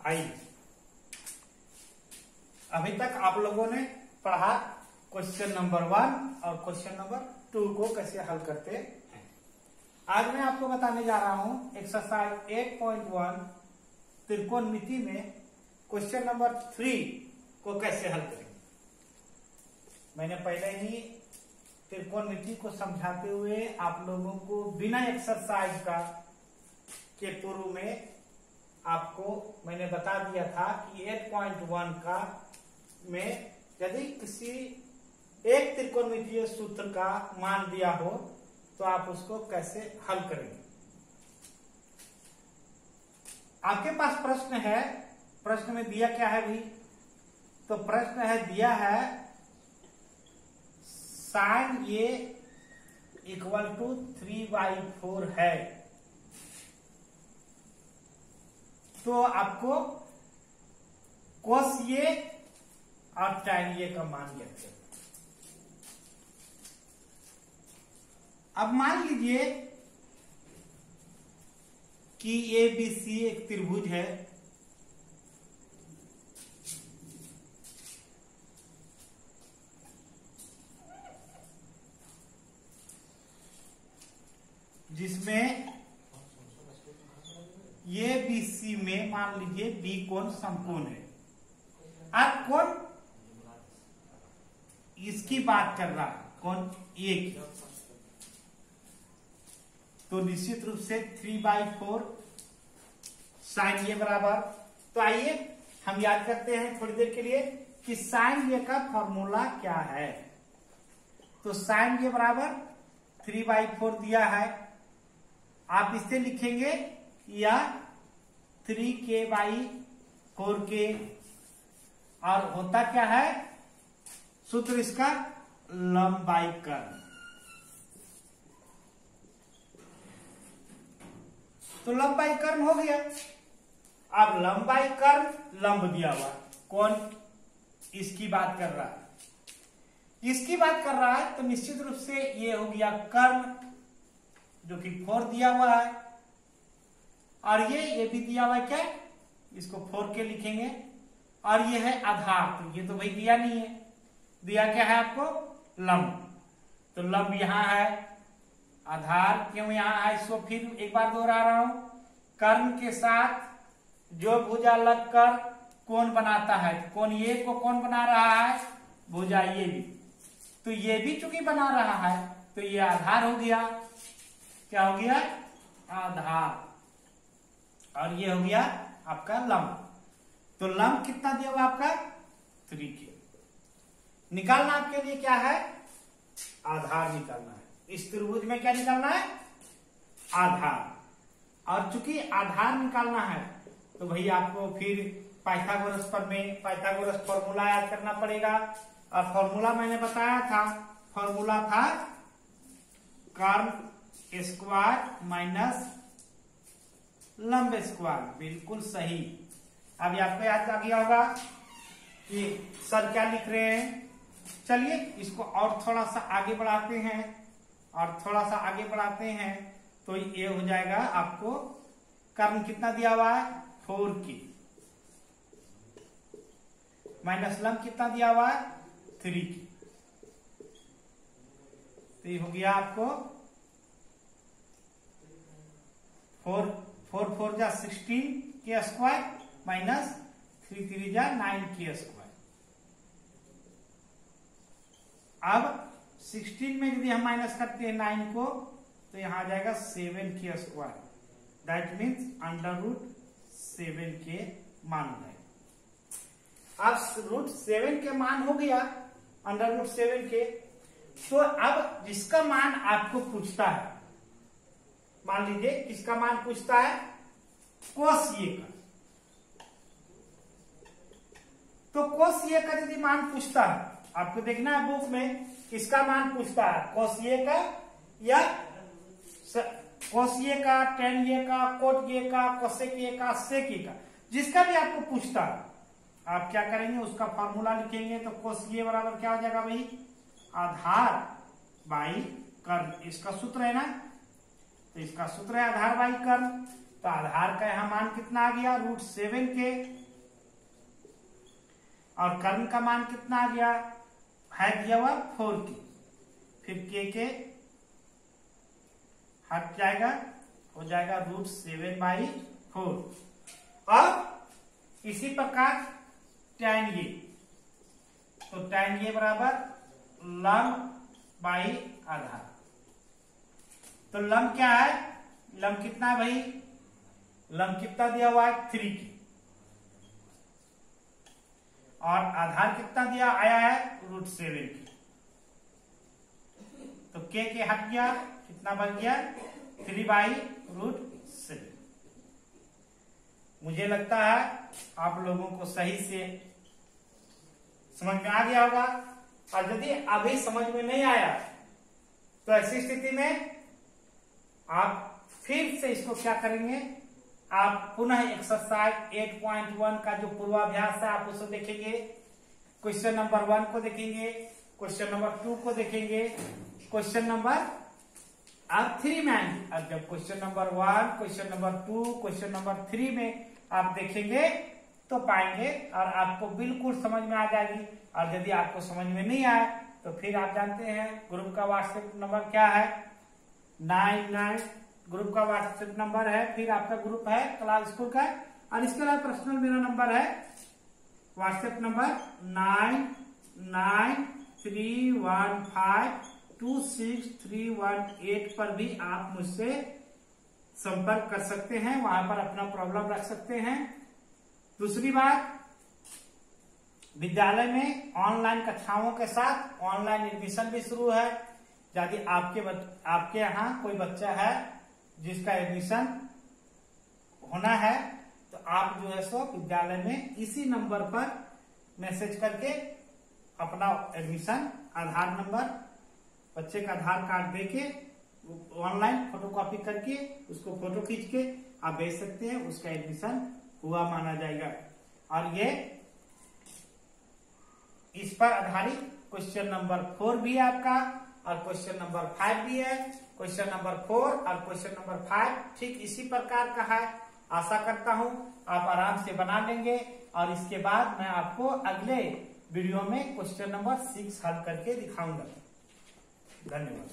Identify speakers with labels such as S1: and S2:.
S1: आइए, अभी तक आप लोगों ने पढ़ा क्वेश्चन नंबर 1 और क्वेश्चन नंबर 2 को कैसे हल करते हैं। आज मैं आपको बताने जा रहा हूं एक्सरसाइज 8.1 त्रिकोणमिति में क्वेश्चन नंबर 3 को कैसे हल करेंगे। मैंने पहले ही त्रिकोणमिति को समझाते हुए आप लोगों को बिना एक्सरसाइज का के पूर्व में आपको मैंने बता दिया था कि 8.1 का में यदि किसी एक त्रिकोणमितीय सूत्र का मान दिया हो तो आप उसको कैसे हल करेंगे। आपके पास प्रश्न है, प्रश्न में दिया क्या है भाई, तो प्रश्न है दिया है साइन ए इक्वल टू 3/4 है, तो आपको कोस ए और tan ए का मान ज्ञात करना। अब मान लीजिए कि ABC एक त्रिभुज है, जिसमें ABC में मान लीजिए B कोण समकोण है। अब कोण इसकी बात कर रहा है, कोण A की, तो निश्चित रूप से 3/4 साइन ए बराबर, तो आइए हम याद करते हैं थोड़ी देर के लिए कि साइन ए का फॉर्मूला क्या है। तो साइन ए बराबर 3/4 दिया है, आप इसे लिखेंगे या 3k/4k, और होता क्या है सूत्र इसका लंबाई कर्ण। तो लंबाई कर्ण हो गया। अब लंबाई कर्ण लंब दिया हुआ, कौन इसकी बात कर रहा है, इसकी बात कर रहा है, तो निश्चित रूप से ये हो गया कर्ण जो कि 4 दिया हुआ है, और ये भी दिया हुआ है क्या, इसको 4k लिखेंगे, और ये है आधार, तो ये तो भाई दिया नहीं है, दिया क्या है आपको लंब, तो लंब यहां है, आधार क्यों यहां है, इसको फिर एक बार दोहरा रहा हूं, कर्ण के साथ जो भुजा लगकर कोण बनाता है, कोण ये को कौन बना रहा है, भुजा ये भी, तो ये भी चूंकि बना रहा है तो ये आधार हो गया, क्या हो गया आधार, और ये हो गया आपका लंब। तो लंब कितना दिया हुआ आपका 3k, निकालना आपके लिए क्या है, आधार निकालना है। इस त्रिभुज में क्या निकालना है, आधार, और चूंकि आधार निकालना है तो भाई आपको फिर पाइथागोरस फॉर्मूला याद करना पड़ेगा, और फॉर्मूला मैंने बताया था, फॉर्मूला था कर्ण स्क्वायर माइनस लंब स्क्वायर, बिल्कुल सही। अभी आपको याद आ गया होगा कि सर क्या लिख रहे हैं। चलिए इसको और थोड़ा सा आगे बढ़ाते हैं, और थोड़ा सा आगे बढ़ाते हैं, तो ये हो जाएगा आपको कर्ण कितना दिया हुआ है 4k, माइनस लंब कितना दिया हुआ है 3k, तो ये हो गया आपको 4 जा 16k स्क्वायर माइनस 3 जा 9k स्क्वायर। अब 16 में यदि हम माइनस करते हैं 9 को, तो यहां आ जाएगा 7k square, that means √7k मान है। अब √7 के मान हो गया √7k, तो अब जिसका मान आपको पूछता है, मान लीजिए किसका मान पूछता है, कोस ए का, तो कोस ए का यदि मान पूछता है, आपको देखना है बुक में किसका मान पूछता है, कोस ए का या कोस ए का, tan ए का, कोट ए का, कोसेक ए का, सेक ए का, जिसका भी आपको पूछता है आप क्या करेंगे, उसका फॉर्मूला लिखेंगे। तो कोस ए बराबर क्या हो जाएगा भाई, आधार बाई कर्ण, इसका सूत्र है ना, तो इसका सूत्र है आधार बाई कर्ण। तो आधार का यहाँ मान कितना आ गया, √7k, और कर्ण का मान कितना आ गया, है दिया हुआ 4k, फिर k हट जाएगा, हो जाएगा √7/4। अब इसी प्रकार tan ये, तो tan ये बराबर लंब बाई आधार। तो लंब क्या है, लंब कितना है भाई, लंब कितना दिया हुआ है 3k, और आधार कितना दिया आया है √7k। तो के हट गया, कितना बन गया 3/√7। मुझे लगता है आप लोगों को सही से समझ में आ गया होगा। और यदि अभी समझ में नहीं आया तो ऐसी स्थिति में आप फिर से इसको क्या करेंगे, आप पुनः एक्सरसाइज 8.1 का जो पूर्वाभ्यास है आप उसे देखेंगे, क्वेश्चन नंबर 1 को देखेंगे, क्वेश्चन नंबर 2 को देखेंगे, क्वेश्चन नंबर आप 3 में आएंगे। अब जब question number 1, question number 2, question number 3 में आप देखेंगे तो पाएंगे और आपको बिल्कुल समझ में आ जाएगी। और यदि आपको समझ में नहीं आए तो फिर आप जानते हैं ग्रुप का व्हाट्सएप नंबर क्या है, 99 ग्रुप का व्हाट्सएप नंबर है, फिर आपका ग्रुप है क्लास स्कूल का, और इसके अलावा पर्सनल मेरा नंबर है व्हाट्सएप नंबर 9931526318 पर भी आप मुझसे संपर्क कर सकते हैं, वहां पर अपना प्रॉब्लम रख सकते हैं। दूसरी बात, विद्यालय में ऑनलाइन कक्षाओं के साथ ऑनलाइन एडमिशन भी शुरू है। यदि आपके यहाँ कोई बच्चा है जिसका एडमिशन होना है तो आप जो है सो विद्यालय में इसी नंबर पर मैसेज करके अपना एडमिशन, आधार नंबर, बच्चे का आधार कार्ड देके ऑनलाइन फोटोकॉपी करके उसको फोटो खींच के आप भेज सकते हैं, उसका एडमिशन हुआ माना जाएगा। और ये इस पर आधारित क्वेश्चन नंबर 4 भी है आपका, और क्वेश्चन नंबर 5 भी है। क्वेश्चन नंबर 4 और क्वेश्चन नंबर 5 ठीक इसी प्रकार का है। आशा करता हूं आप आराम से बना लेंगे, और इसके बाद मैं आपको अगले वीडियो में क्वेश्चन नंबर 6 हल करके दिखाऊंगा। धन्यवाद।